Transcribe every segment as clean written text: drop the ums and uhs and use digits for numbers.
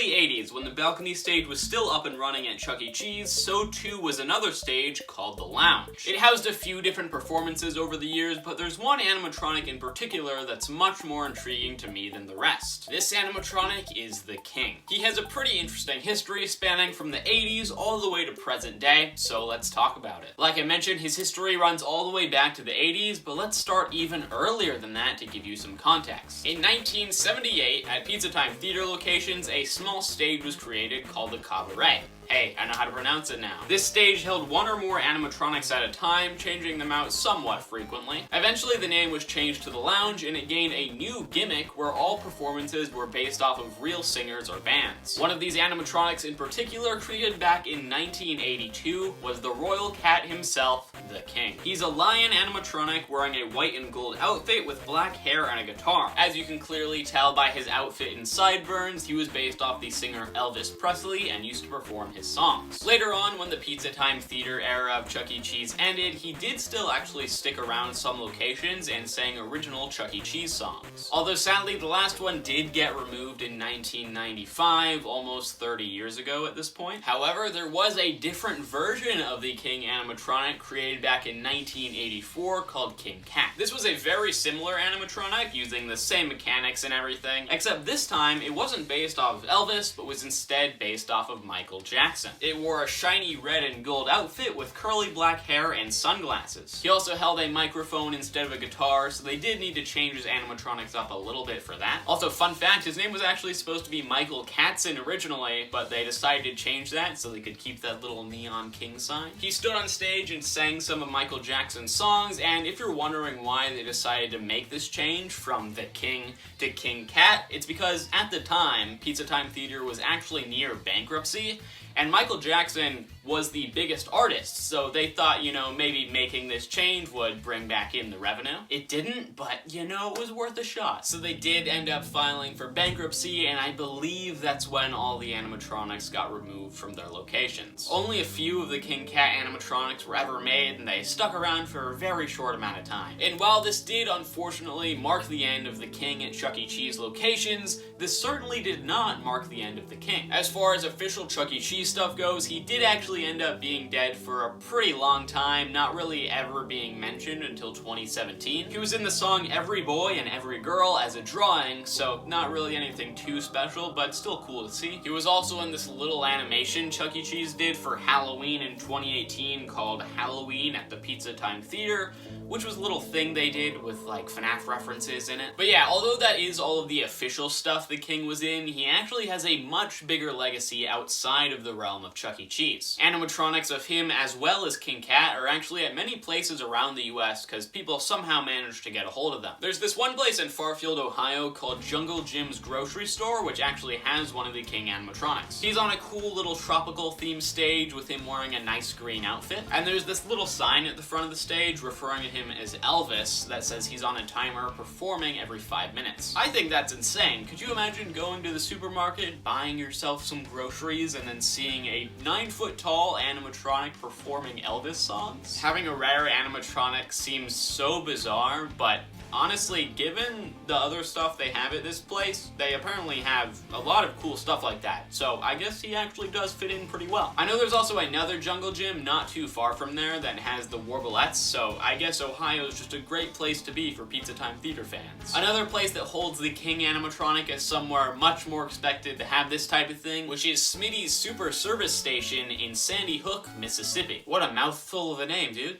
early 80s, when the balcony stage was still up and running at Chuck E. Cheese, so too was another stage called the Lounge. It housed a few different performances over the years, but there's one animatronic in particular that's much more intriguing to me than the rest. This animatronic is the King. He has a pretty interesting history spanning from the 80s all the way to present day, so let's talk about it. Like I mentioned, his history runs all the way back to the 80s, but let's start even earlier than that to give you some context. In 1978, at Pizza Time Theater locations, a small stage was created called the Cabaret. Hey, I know how to pronounce it now. This stage held one or more animatronics at a time, changing them out somewhat frequently. Eventually, the name was changed to the Lounge, and it gained a new gimmick where all performances were based off of real singers or bands. One of these animatronics in particular, created back in 1982, was the royal cat himself, the King. He's a lion animatronic wearing a white and gold outfit with black hair and a guitar. As you can clearly tell by his outfit and sideburns, he was based off the singer Elvis Presley and used to perform his songs. Later on, when the Pizza Time Theater era of Chuck E. Cheese ended, he did still actually stick around some locations and sang original Chuck E. Cheese songs. Although sadly, the last one did get removed in 1995, almost 30 years ago at this point. However, there was a different version of the King animatronic created back in 1984 called King Cat. This was a very similar animatronic, using the same mechanics and everything, except this time it wasn't based off of Elvis, but was instead based off of Michael Jackson. It wore a shiny red and gold outfit with curly black hair and sunglasses. He also held a microphone instead of a guitar, so they did need to change his animatronics up a little bit for that. Also, fun fact, his name was actually supposed to be Michael Katzen originally, but they decided to change that so they could keep that little neon king sign. He stood on stage and sang some of Michael Jackson's songs, and if you're wondering why they decided to make this change from the King to King Cat, it's because at the time, Pizza Time Theater was actually near bankruptcy, and Michael Jackson was the biggest artist, so they thought, you know, maybe making this change would bring back in the revenue. It didn't, but, you know, it was worth a shot. So they did end up filing for bankruptcy, and I believe that's when all the animatronics got removed from their locations. Only a few of the King Cat animatronics were ever made, and they stuck around for a very short amount of time. And while this did, unfortunately, mark the end of the King at Chuck E. Cheese locations, this certainly did not mark the end of the King. As far as official Chuck E. Cheese stuff goes, he did actually end up being dead for a pretty long time, not really ever being mentioned until 2017. He was in the song Every Boy and Every Girl as a drawing, so not really anything too special, but still cool to see. He was also in this little animation Chuck E. Cheese did for Halloween in 2018 called Halloween at the Pizza Time Theater, which was a little thing they did with like FNAF references in it. But yeah, although that is all of the official stuff the King was in, he actually has a much bigger legacy outside of the realm of Chuck E. Cheese. Animatronics of him as well as King Cat are actually at many places around the US because people somehow managed to get a hold of them. There's this one place in Fairfield, Ohio called Jungle Jim's Grocery Store, which actually has one of the King animatronics. He's on a cool little tropical themed stage with him wearing a nice green outfit, and there's this little sign at the front of the stage referring to him as Elvis that says he's on a timer performing every 5 minutes. I think that's insane. Could you imagine going to the supermarket, buying yourself some groceries, and then seeing a 9-foot-tall animatronic performing Elvis songs? Having a rare animatronic seems so bizarre, but honestly, given the other stuff they have at this place, they apparently have a lot of cool stuff like that, so I guess he actually does fit in pretty well. I know there's also another Jungle Gym not too far from there that has the Warblettes, so I guess Ohio is just a great place to be for Pizza Time Theater fans. Another place that holds the King animatronic is somewhere much more expected to have this type of thing, which is Smitty's Super Service Station in Sandy Hook, Mississippi. What a mouthful of a name, dude.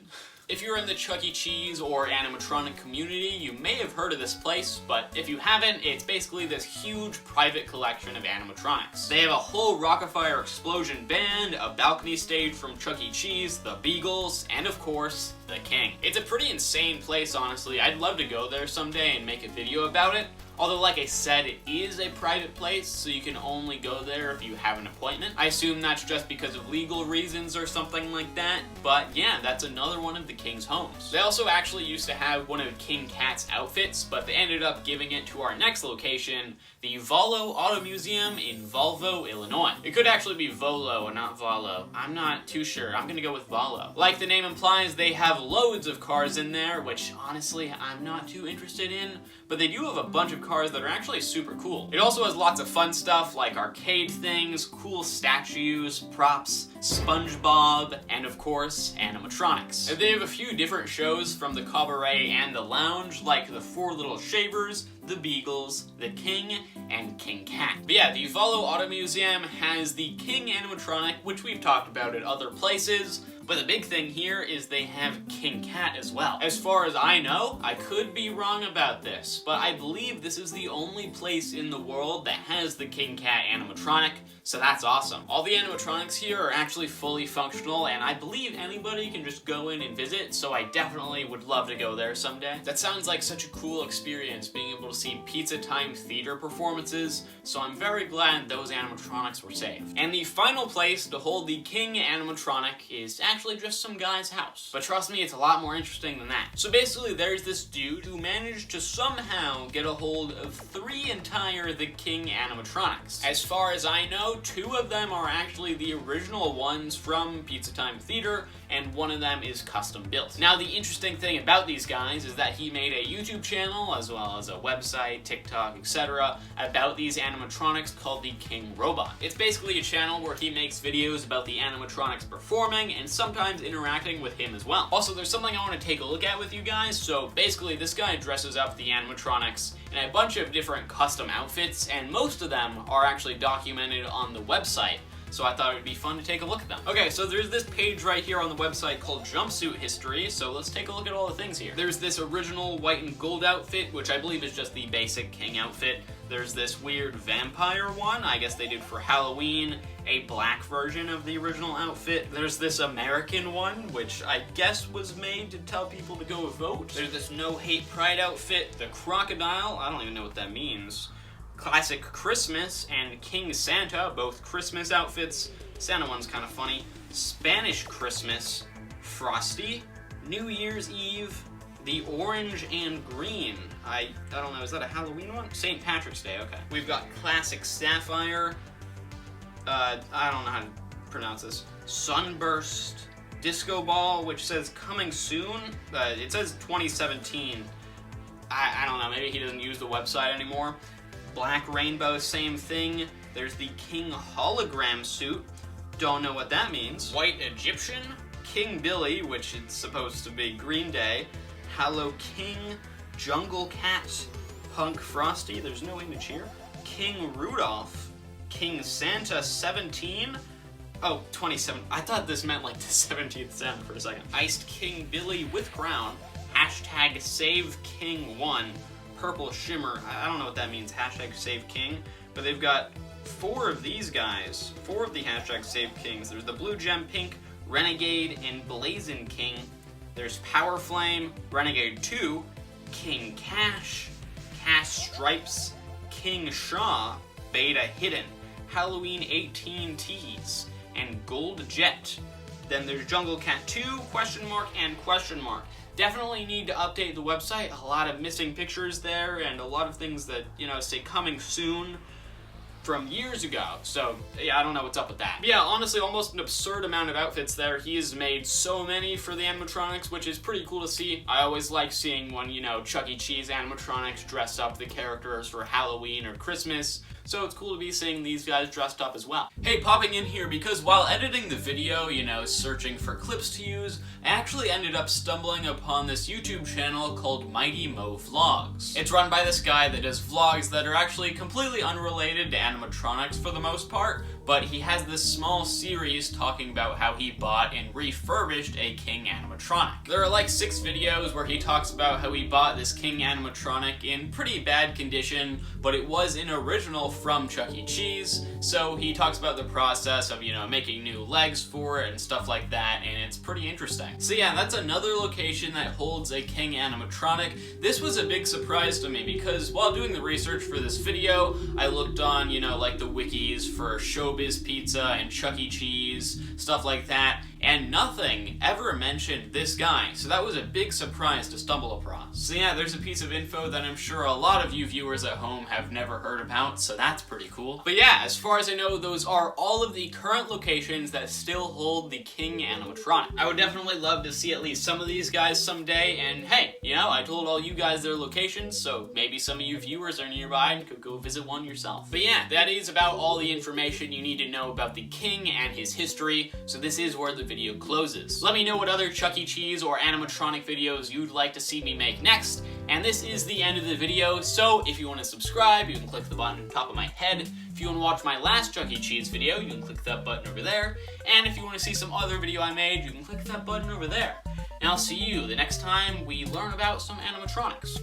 If you're in the Chuck E. Cheese or animatronic community, you may have heard of this place, but if you haven't, it's basically this huge private collection of animatronics. They have a whole Rockafire Explosion band, a balcony stage from Chuck E. Cheese, the Beagles, and of course, the King. It's a pretty insane place, honestly. I'd love to go there someday and make a video about it. Although, like I said, it is a private place, so you can only go there if you have an appointment. I assume that's just because of legal reasons or something like that, but yeah, that's another one of the King's homes. They also actually used to have one of King Cat's outfits, but they ended up giving it to our next location, the Volo Auto Museum in Volvo, Illinois. It could actually be Volo and not Volo. I'm not too sure. I'm gonna go with Volo. Like the name implies, they have loads of cars in there, which honestly, I'm not too interested in, but they do have a bunch of cars that are actually super cool. It also has lots of fun stuff like arcade things, cool statues, props, SpongeBob, and of course, animatronics. They have a few different shows from the cabaret and the lounge, like the Four Little Shavers, the Beagles, the King, and King Cat. But yeah, the Volo Auto Museum has the King animatronic, which we've talked about at other places, but the big thing here is they have King Cat as well. As far as I know, I could be wrong about this, but I believe this is the only place in the world that has the King Cat animatronic, so that's awesome. All the animatronics here are actually fully functional, and I believe anybody can just go in and visit, so I definitely would love to go there someday. That sounds like such a cool experience, being able to see Pizza Time theater performances, so I'm very glad those animatronics were saved. And the final place to hold the King animatronic is actually just some guy's house. But trust me, it's a lot more interesting than that. So basically, there's this dude who managed to somehow get a hold of 3 entire The King animatronics. As far as I know, 2 of them are actually the original ones from Pizza Time Theater, and 1 of them is custom built. Now, the interesting thing about these guys is that he made a YouTube channel, as well as a website, TikTok, etc., about these animatronics called the King Robot. It's basically a channel where he makes videos about the animatronics performing, and sometimes interacting with him as well. Also, there's something I want to take a look at with you guys. So basically, this guy dresses up the animatronics in a bunch of different custom outfits, and most of them are actually documented on the website. So I thought it would be fun to take a look at them. Okay, so there's this page right here on the website called Jumpsuit History, so let's take a look at all the things here. There's this original white and gold outfit, which I believe is just the basic King outfit. There's this weird vampire one, I guess they did for Halloween, a black version of the original outfit. There's this American one, which I guess was made to tell people to go vote. There's this No Hate Pride outfit, the crocodile, I don't even know what that means. Classic Christmas and King Santa, both Christmas outfits. Santa one's kind of funny. Spanish Christmas, Frosty, New Year's Eve, the orange and green. I don't know, is that a Halloween one? St. Patrick's Day, okay. We've got Classic Sapphire, I don't know how to pronounce this. Sunburst, Disco Ball, which says coming soon. It says 2017. I don't know, maybe he doesn't use the website anymore. Black Rainbow, same thing. There's the King hologram suit. Don't know what that means. White Egyptian. King Billy, which is supposed to be Green Day. Hallow King. Jungle Cat. Punk Frosty. There's no image here. King Rudolph. King Santa 17. Oh, 27. I thought this meant like the 17th Santa for a second. Iced King Billy with crown. Hashtag Save King 1. Purple Shimmer, I don't know what that means, hashtag Save King, but they've got 4 of these guys, 4 of the hashtag Save Kings. There's the Blue Gem Pink, Renegade, and Blazing King. There's Power Flame, Renegade 2, King Cash, Cash Stripes, King Shaw, Beta Hidden, Halloween 18 Tees, and Gold Jet. Then there's Jungle Cat 2, question mark, and question mark. Definitely need to update the website. A lot of missing pictures there and a lot of things that, you know, say coming soon from years ago. So, yeah, I don't know what's up with that. But yeah, honestly, almost an absurd amount of outfits there. He has made so many for the animatronics, which is pretty cool to see. I always like seeing when, you know, Chuck E. Cheese animatronics dress up the characters for Halloween or Christmas. So it's cool to be seeing these guys dressed up as well. Hey, popping in here because while editing the video, you know, searching for clips to use, I actually ended up stumbling upon this YouTube channel called MikeyMo Vlogs. It's run by this guy that does vlogs that are actually completely unrelated to animatronics for the most part, but he has this small series talking about how he bought and refurbished a King animatronic. There are like 6 videos where he talks about how he bought this King animatronic in pretty bad condition, but it was an original from Chuck E. Cheese, so he talks about the process of, you know, making new legs for it and stuff like that, and it's pretty interesting. So yeah, that's another location that holds a King animatronic. This was a big surprise to me because while doing the research for this video, I looked on, you know, like the wikis for Showbiz Pizza and Chuck E. Cheese, stuff like that, and and nothing ever mentioned this guy, so that was a big surprise to stumble across. So yeah, there's a piece of info that I'm sure a lot of you viewers at home have never heard about, so that's pretty cool. But yeah, as far as I know, those are all of the current locations that still hold the King animatronic. I would definitely love to see at least some of these guys someday, and hey, you know, I told all you guys their locations, so maybe some of you viewers are nearby and could go visit one yourself. But yeah, that is about all the information you need to know about the King and his history, so this is where the video closes. Let me know what other Chuck E. Cheese or animatronic videos you'd like to see me make next, and this is the end of the video, so if you want to subscribe, you can click the button on top of my head. If you want to watch my last Chuck E. Cheese video, you can click that button over there, and if you want to see some other video I made, you can click that button over there. And I'll see you the next time we learn about some animatronics.